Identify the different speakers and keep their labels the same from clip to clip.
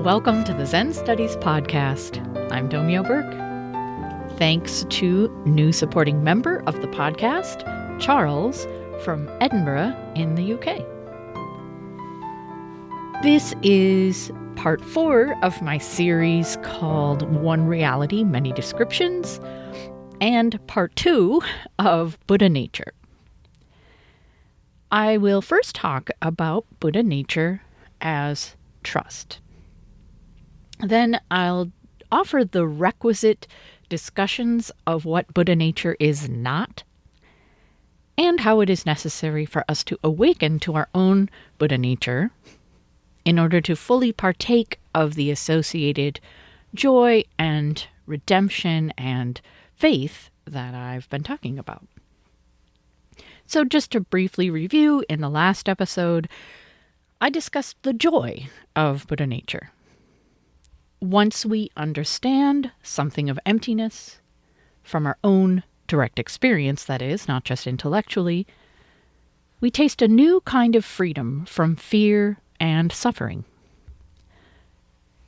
Speaker 1: Welcome to the Zen Studies Podcast. I'm Domyo Burke. Thanks to new supporting member of the podcast, Charles from Edinburgh in the UK. This is part 4 of my series called One Reality, Many Descriptions, and part 2 of Buddha nature. I will first talk about Buddha nature as trust. Then I'll offer the requisite discussions of what Buddha nature is not, and how it is necessary for us to awaken to our own Buddha nature in order to fully partake of the associated joy and redemption and faith that I've been talking about. So just to briefly review, in the last episode, I discussed the joy of Buddha nature. Once we understand something of emptiness from our own direct experience, that is, not just intellectually, we taste a new kind of freedom from fear and suffering.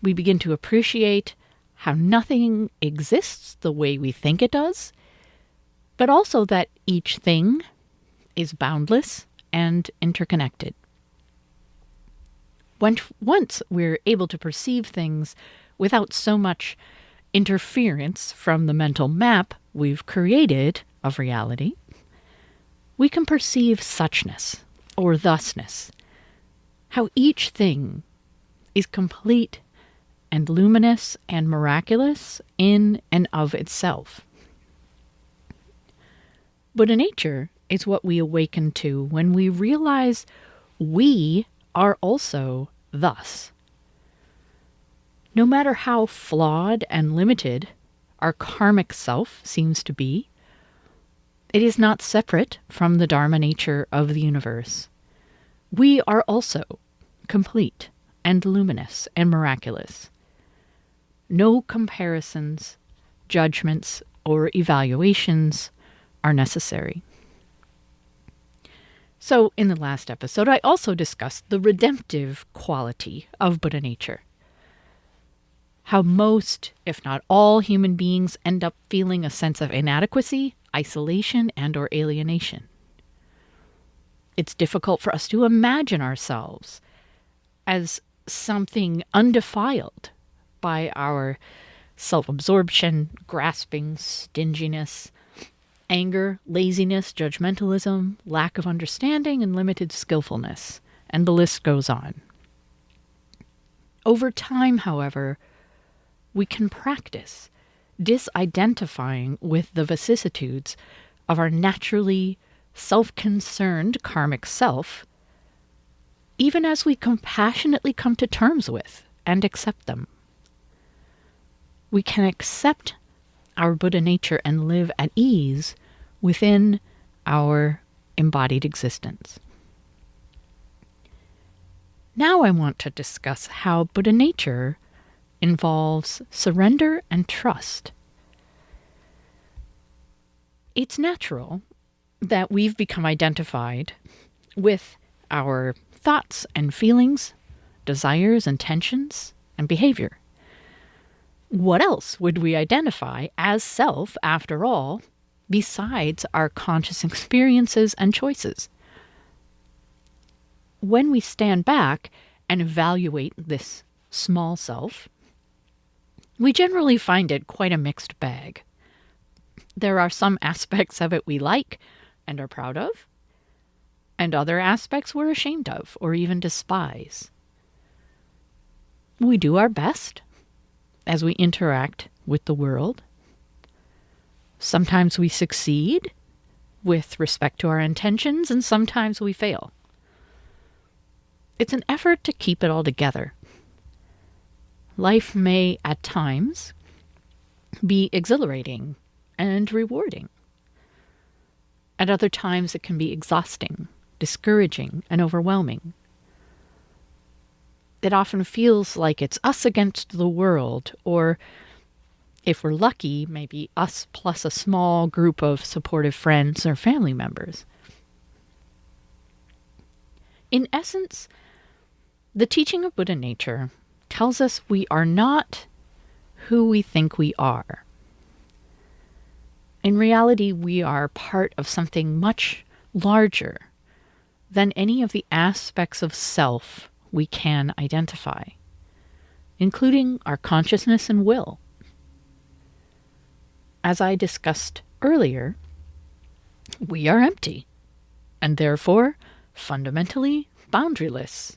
Speaker 1: We begin to appreciate how nothing exists the way we think it does, but also that each thing is boundless and interconnected. Once we're able to perceive things without so much interference from the mental map we've created of reality, we can perceive suchness or thusness, how each thing is complete and luminous and miraculous in and of itself. Buddha nature is what we awaken to when we realize we are also thus. No matter how flawed and limited our karmic self seems to be, it is not separate from the Dharma nature of the universe. We are also complete and luminous and miraculous. No comparisons, judgments, or evaluations are necessary. So, in the last episode, I also discussed the redemptive quality of Buddha nature. How most, if not all, human beings end up feeling a sense of inadequacy, isolation, and/or alienation. It's difficult for us to imagine ourselves as something undefiled by our self-absorption, grasping, stinginess, anger, laziness, judgmentalism, lack of understanding, and limited skillfulness, and the list goes on. Over time, however, we can practice disidentifying with the vicissitudes of our naturally self-concerned karmic self, even as we compassionately come to terms with and accept them. We can accept our Buddha nature and live at ease within our embodied existence. Now I want to discuss how Buddha nature involves surrender and trust. It's natural that we've become identified with our thoughts and feelings, desires, intentions, and behavior. What else would we identify as self, after all, besides our conscious experiences and choices? When we stand back and evaluate this small self, we generally find it quite a mixed bag. There are some aspects of it we like and are proud of, and other aspects we're ashamed of or even despise. We do our best as we interact with the world. Sometimes we succeed with respect to our intentions, and sometimes we fail. It's an effort to keep it all together. Life may, at times, be exhilarating and rewarding. At other times, it can be exhausting, discouraging, and overwhelming. It often feels like it's us against the world, or, if we're lucky, maybe us plus a small group of supportive friends or family members. In essence, the teaching of Buddha nature tells us we are not who we think we are. In reality, we are part of something much larger than any of the aspects of self we can identify, including our consciousness and will. As I discussed earlier, we are empty and therefore fundamentally boundaryless,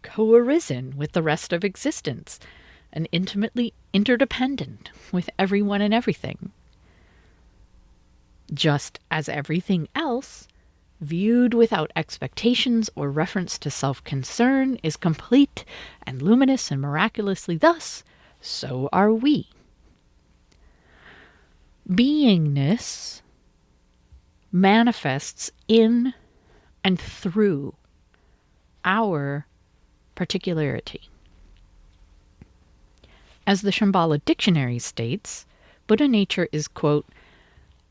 Speaker 1: co-arisen with the rest of existence, and intimately interdependent with everyone and everything. Just as everything else, viewed without expectations or reference to self-concern, is complete and luminous and miraculously thus, so are we. Beingness manifests in and through our particularity. As the Shambhala Dictionary states, Buddha nature is, quote,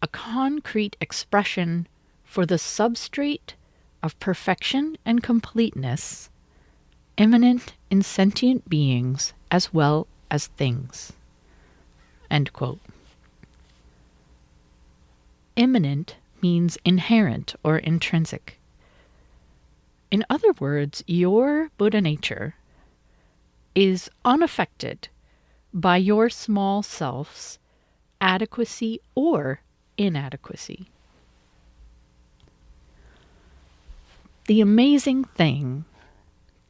Speaker 1: a concrete expression for the substrate of perfection and completeness, immanent in sentient beings as well as things. End quote. Immanent means inherent or intrinsic. In other words, your Buddha nature is unaffected by your small self's adequacy or inadequacy. The amazing thing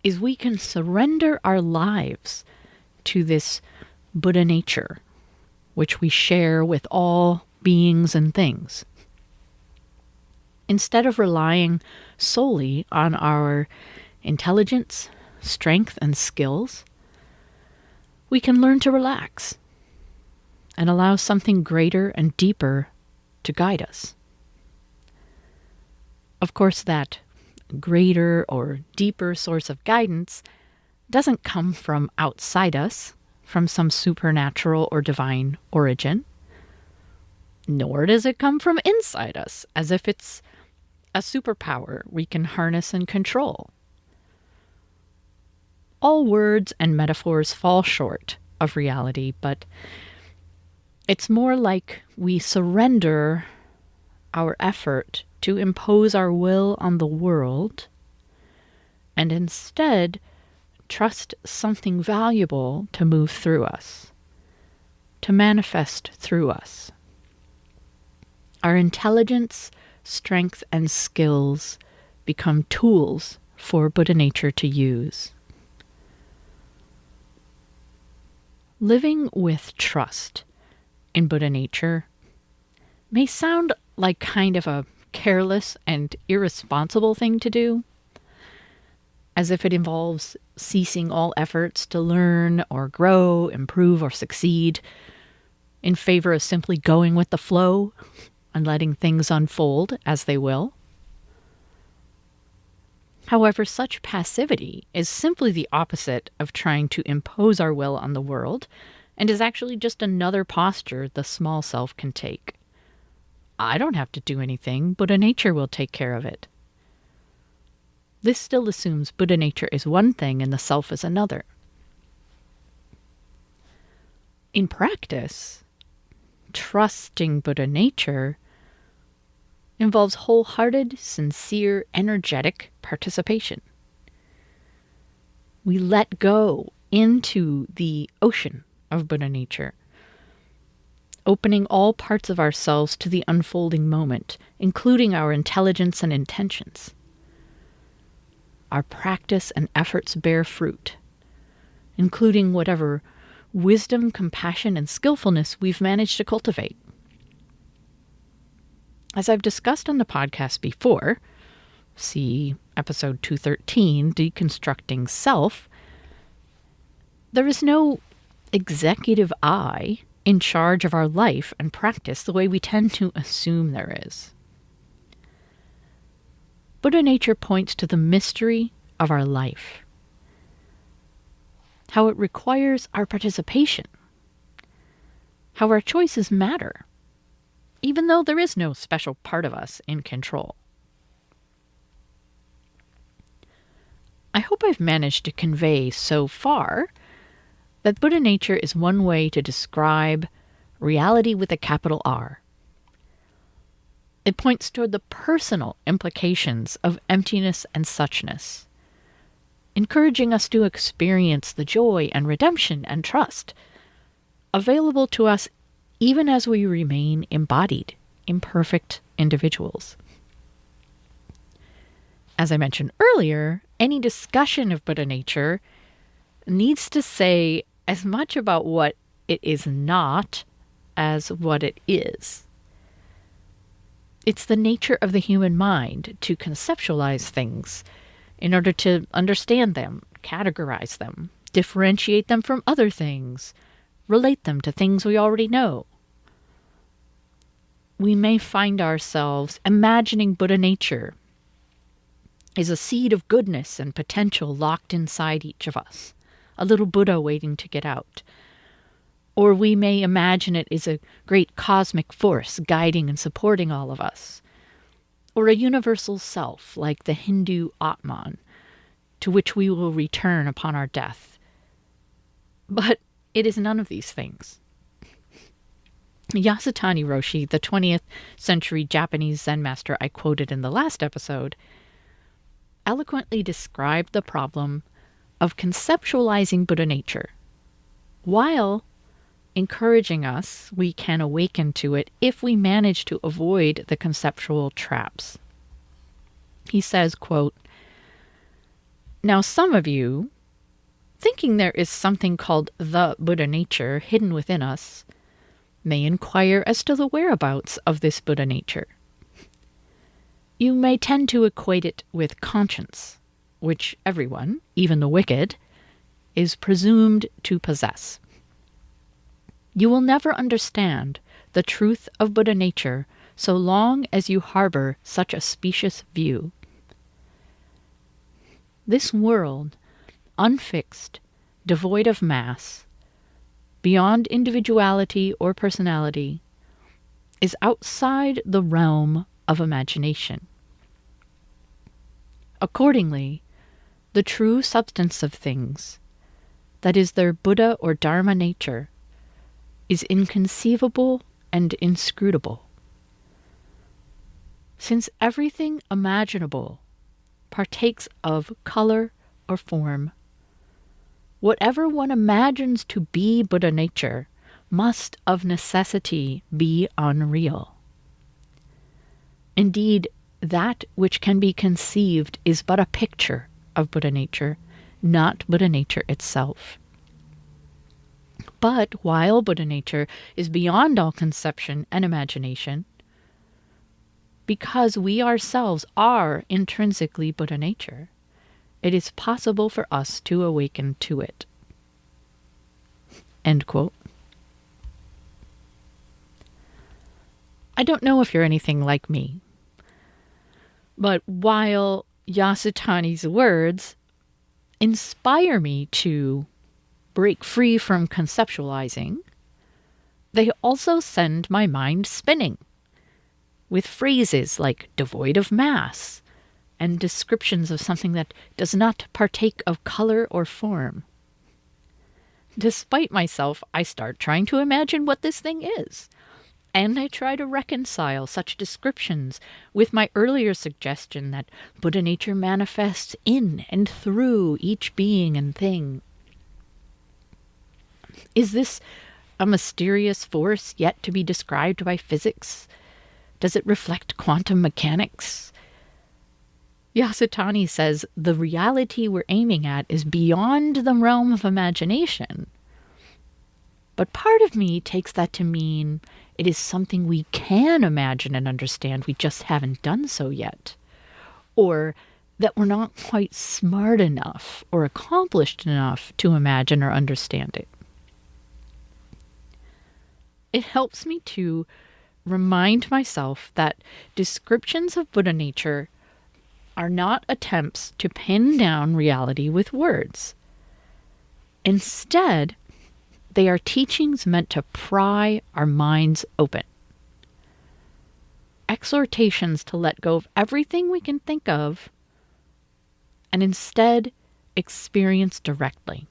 Speaker 1: is we can surrender our lives to this Buddha nature, which we share with all beings and things. Instead of relying solely on our intelligence, strength, and skills, we can learn to relax and allow something greater and deeper to guide us. Of course, that greater or deeper source of guidance doesn't come from outside us, from some supernatural or divine origin, nor does it come from inside us, as if it's a superpower we can harness and control. All words and metaphors fall short of reality, but it's more like we surrender our effort to impose our will on the world and instead trust something valuable to move through us, to manifest through us. Our intelligence, strength, and skills become tools for Buddha nature to use. Living with trust in Buddha nature may sound like kind of a careless and irresponsible thing to do, as if it involves ceasing all efforts to learn or grow, improve, or succeed in favor of simply going with the flow and letting things unfold as they will. However, such passivity is simply the opposite of trying to impose our will on the world, and is actually just another posture the small self can take. I don't have to do anything, Buddha nature will take care of it. This still assumes Buddha nature is one thing and the self is another. In practice, trusting Buddha nature involves wholehearted, sincere, energetic participation. We let go into the ocean of Buddha nature, opening all parts of ourselves to the unfolding moment, including our intelligence and intentions. Our practice and efforts bear fruit, including whatever wisdom, compassion, and skillfulness we've managed to cultivate. As I've discussed on the podcast before, see episode 213, Deconstructing Self, there is no executive I in charge of our life and practice the way we tend to assume there is. Buddha nature points to the mystery of our life, how it requires our participation, how our choices matter, even though there is no special part of us in control. I hope I've managed to convey so far that Buddha nature is one way to describe reality with a capital R. It points toward the personal implications of emptiness and suchness, encouraging us to experience the joy and redemption and trust available to us even as we remain embodied, imperfect individuals. As I mentioned earlier, any discussion of Buddha nature needs to say as much about what it is not as what it is. It's the nature of the human mind to conceptualize things in order to understand them, categorize them, differentiate them from other things, relate them to things we already know. We may find ourselves imagining Buddha nature is a seed of goodness and potential locked inside each of us, a little Buddha waiting to get out. Or we may imagine it is a great cosmic force guiding and supporting all of us, or a universal self like the Hindu Atman, to which we will return upon our death. But it is none of these things. Yasutani Roshi, the 20th century Japanese Zen master I quoted in the last episode, eloquently described the problem of conceptualizing Buddha nature, while encouraging us we can awaken to it if we manage to avoid the conceptual traps. He says, quote, "Now some of you, thinking there is something called the Buddha nature hidden within us, may inquire as to the whereabouts of this Buddha nature. You may tend to equate it with conscience, which everyone, even the wicked, is presumed to possess. You will never understand the truth of Buddha nature so long as you harbor such a specious view. This world, unfixed, devoid of mass, beyond individuality or personality, is outside the realm of imagination. Accordingly, the true substance of things, that is their Buddha or Dharma nature, is inconceivable and inscrutable. Since everything imaginable partakes of color or form, whatever one imagines to be Buddha nature must of necessity be unreal. Indeed, that which can be conceived is but a picture of Buddha nature, not Buddha nature itself. But while Buddha nature is beyond all conception and imagination, because we ourselves are intrinsically Buddha nature, it is possible for us to awaken to it." End quote. I don't know if you're anything like me, but while Yasutani's words inspire me to break free from conceptualizing, they also send my mind spinning with phrases like devoid of mass and descriptions of something that does not partake of color or form. Despite myself, I start trying to imagine what this thing is, and I try to reconcile such descriptions with my earlier suggestion that Buddha nature manifests in and through each being and thing. Is this a mysterious force yet to be described by physics? Does it reflect quantum mechanics? Yasutani says the reality we're aiming at is beyond the realm of imagination. But part of me takes that to mean it is something we can imagine and understand, we just haven't done so yet. Or that we're not quite smart enough or accomplished enough to imagine or understand it. It helps me to remind myself that descriptions of Buddha nature are not attempts to pin down reality with words. Instead, they are teachings meant to pry our minds open. Exhortations to let go of everything we can think of and instead experience directly.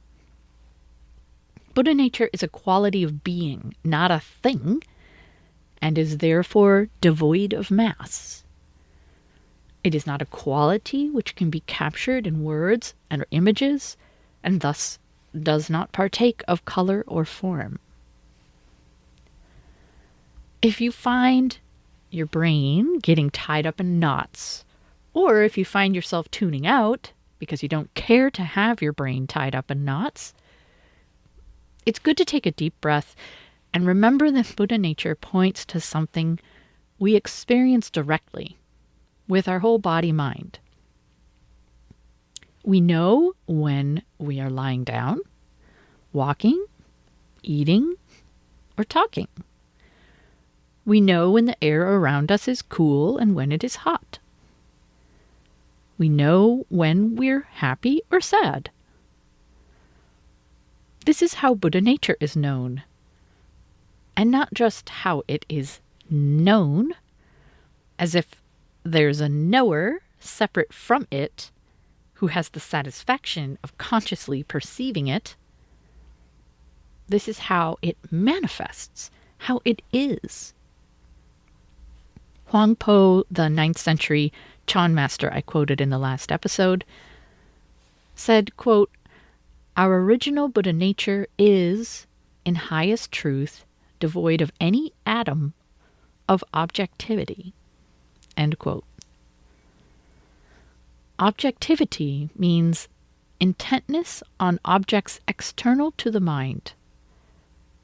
Speaker 1: Buddha nature is a quality of being, not a thing, and is therefore devoid of mass. It is not a quality which can be captured in words and images, and thus does not partake of color or form. If you find your brain getting tied up in knots, or if you find yourself tuning out because you don't care to have your brain tied up in knots, it's good to take a deep breath and remember that Buddha nature points to something we experience directly with our whole body-mind. We know when we are lying down, walking, eating, or talking. We know when the air around us is cool and when it is hot. We know when we're happy or sad. This is how Buddha nature is known. And not just how it is known, as if there's a knower separate from it who has the satisfaction of consciously perceiving it. This is how it manifests, how it is. Huang Po, the 9th century Chan master I quoted in the last episode, said, quote, "Our original Buddha nature is, in highest truth, devoid of any atom of objectivity." End quote. Objectivity means intentness on objects external to the mind,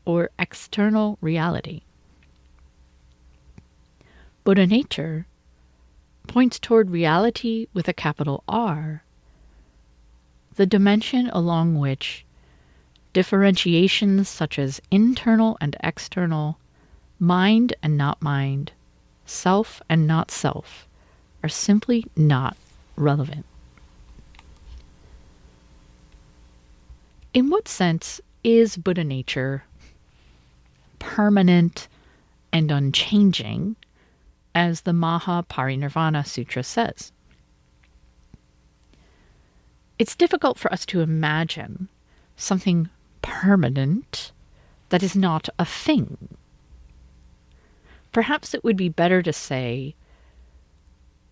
Speaker 1: or external reality. Buddha nature points toward reality with a capital R, the dimension along which differentiations such as internal and external, mind and not mind, self and not self, are simply not relevant. In what sense is Buddha nature permanent and unchanging, as the Maha Parinirvana Sutra says? It's difficult for us to imagine something permanent that is not a thing. Perhaps it would be better to say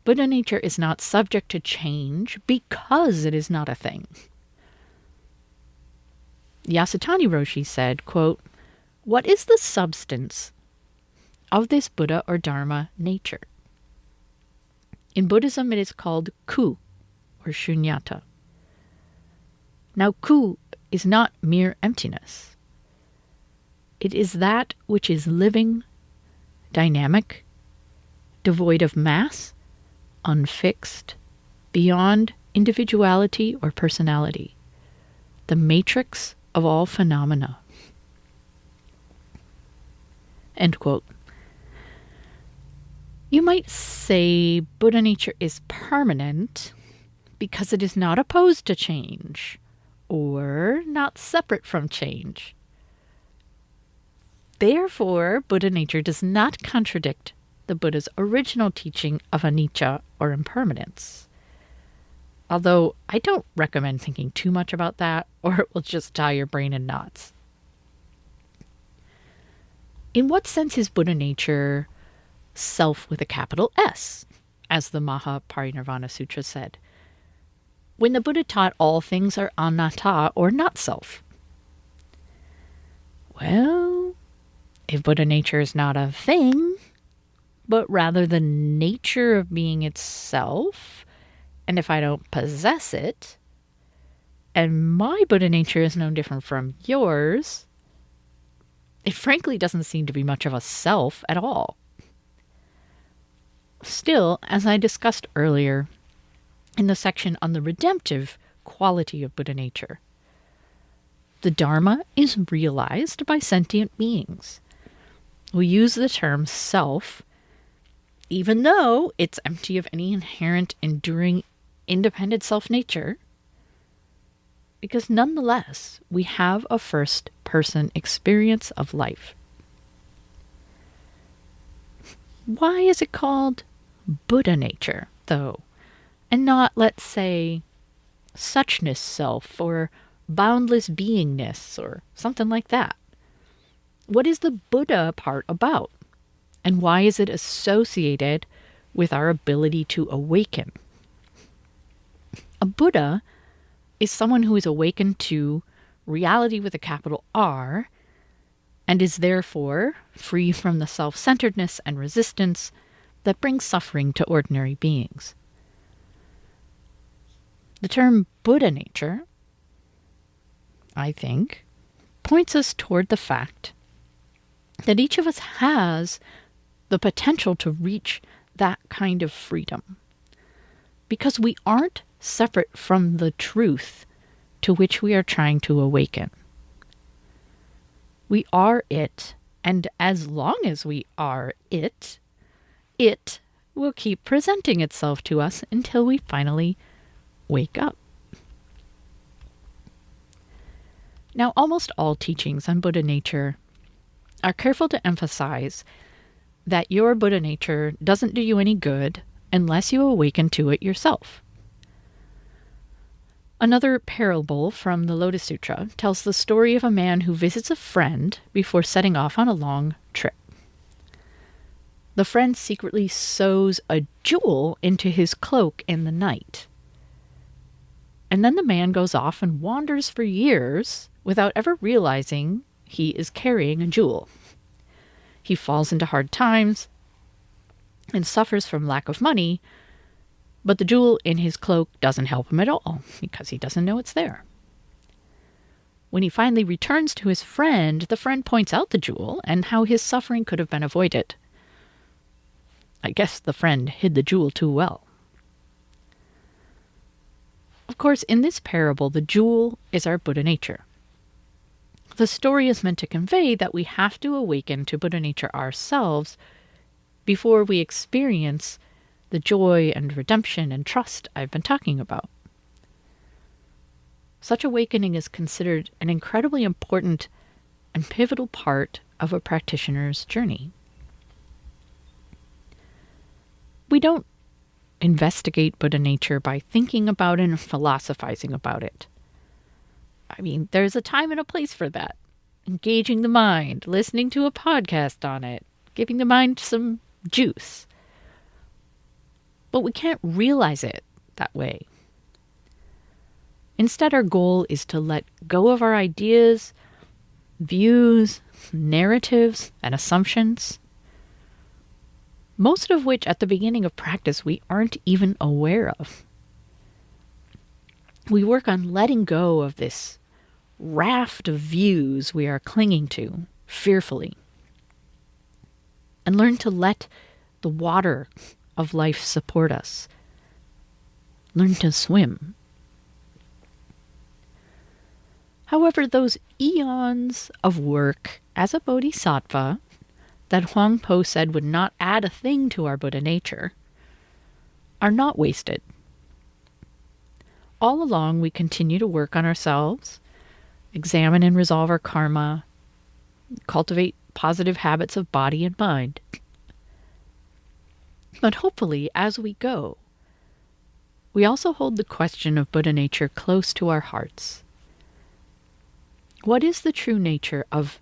Speaker 1: Buddha nature is not subject to change because it is not a thing. Yasutani Roshi said, quote, "What is the substance of this Buddha or Dharma nature?" In Buddhism, it is called ku, or shunyata. Now, ku is not mere emptiness. It is that which is living, dynamic, devoid of mass, unfixed, beyond individuality or personality, the matrix of all phenomena. End quote. You might say Buddha nature is permanent because it is not opposed to change or not separate from change. Therefore, Buddha nature does not contradict the Buddha's original teaching of anicca, or impermanence. Although I don't recommend thinking too much about that, or it will just tie your brain in knots. In what sense is Buddha nature self with a capital S, as the Maha Parinirvana Sutra said, when the Buddha taught all things are anatta, or not self? Well, if Buddha nature is not a thing, but rather the nature of being itself, and if I don't possess it, and my Buddha nature is no different from yours, it frankly doesn't seem to be much of a self at all. Still, as I discussed earlier in the section on the redemptive quality of Buddha nature, the Dharma is realized by sentient beings. We use the term self, even though it's empty of any inherent, enduring, independent self-nature, because nonetheless, we have a first-person experience of life. Why is it called Buddha nature, though, and not, let's say, suchness self or boundless beingness or something like that. What is the Buddha part about? And why is it associated with our ability to awaken? A Buddha is someone who is awakened to reality with a capital R and is therefore free from the self-centeredness and resistance that brings suffering to ordinary beings. The term Buddha nature, I think, points us toward the fact that each of us has the potential to reach that kind of freedom, because we aren't separate from the truth to which we are trying to awaken. We are it, and as long as we are it, it will keep presenting itself to us until we finally wake up. Now, almost all teachings on Buddha nature are careful to emphasize that your Buddha nature doesn't do you any good unless you awaken to it yourself. Another parable from the Lotus Sutra tells the story of a man who visits a friend before setting off on a long trip. The friend secretly sews a jewel into his cloak in the night. And then the man goes off and wanders for years without ever realizing he is carrying a jewel. He falls into hard times and suffers from lack of money, but the jewel in his cloak doesn't help him at all because he doesn't know it's there. When he finally returns to his friend, the friend points out the jewel and how his suffering could have been avoided. I guess the friend hid the jewel too well. Of course, in this parable, the jewel is our Buddha nature. The story is meant to convey that we have to awaken to Buddha nature ourselves before we experience the joy and redemption and trust I've been talking about. Such awakening is considered an incredibly important and pivotal part of a practitioner's journey. We don't investigate Buddha nature by thinking about it and philosophizing about it. I mean, there's a time and a place for that. Engaging the mind, listening to a podcast on it, giving the mind some juice. But we can't realize it that way. Instead, our goal is to let go of our ideas, views, narratives, and assumptions, most of which at the beginning of practice we aren't even aware of. We work on letting go of this raft of views we are clinging to fearfully, and learn to let the water of life support us. Learn to swim. However, those eons of work as a bodhisattva that Huang Po said would not add a thing to our Buddha nature are not wasted. All along, we continue to work on ourselves, examine and resolve our karma, cultivate positive habits of body and mind. But hopefully, as we go, we also hold the question of Buddha nature close to our hearts. What is the true nature of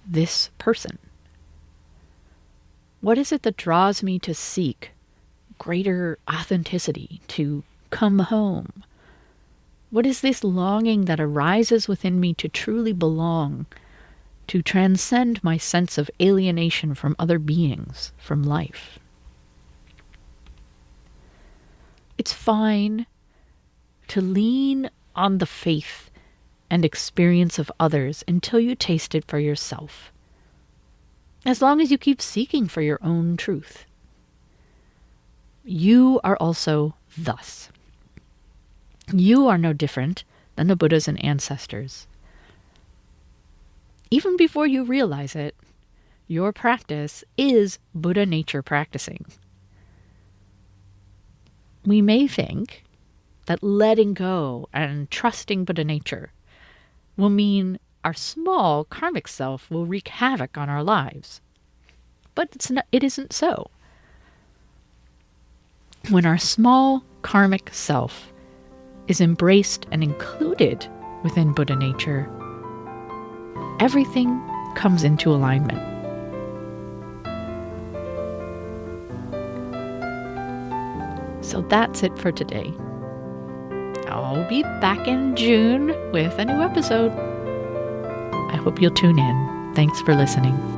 Speaker 1: this person? What is it that draws me to seek greater authenticity, to come home? What is this longing that arises within me to truly belong, to transcend my sense of alienation from other beings, from life? It's fine to lean on the faith and experience of others until you taste it for yourself, as long as you keep seeking for your own truth. You are also thus. You are no different than the Buddhas and ancestors. Even before you realize it, your practice is Buddha nature practicing. We may think that letting go and trusting Buddha nature will mean our small karmic self will wreak havoc on our lives. But it isn't so. When our small karmic self is embraced and included within Buddha nature, everything comes into alignment. So that's it for today. I'll be back in June with a new episode. I hope you'll tune in. Thanks for listening.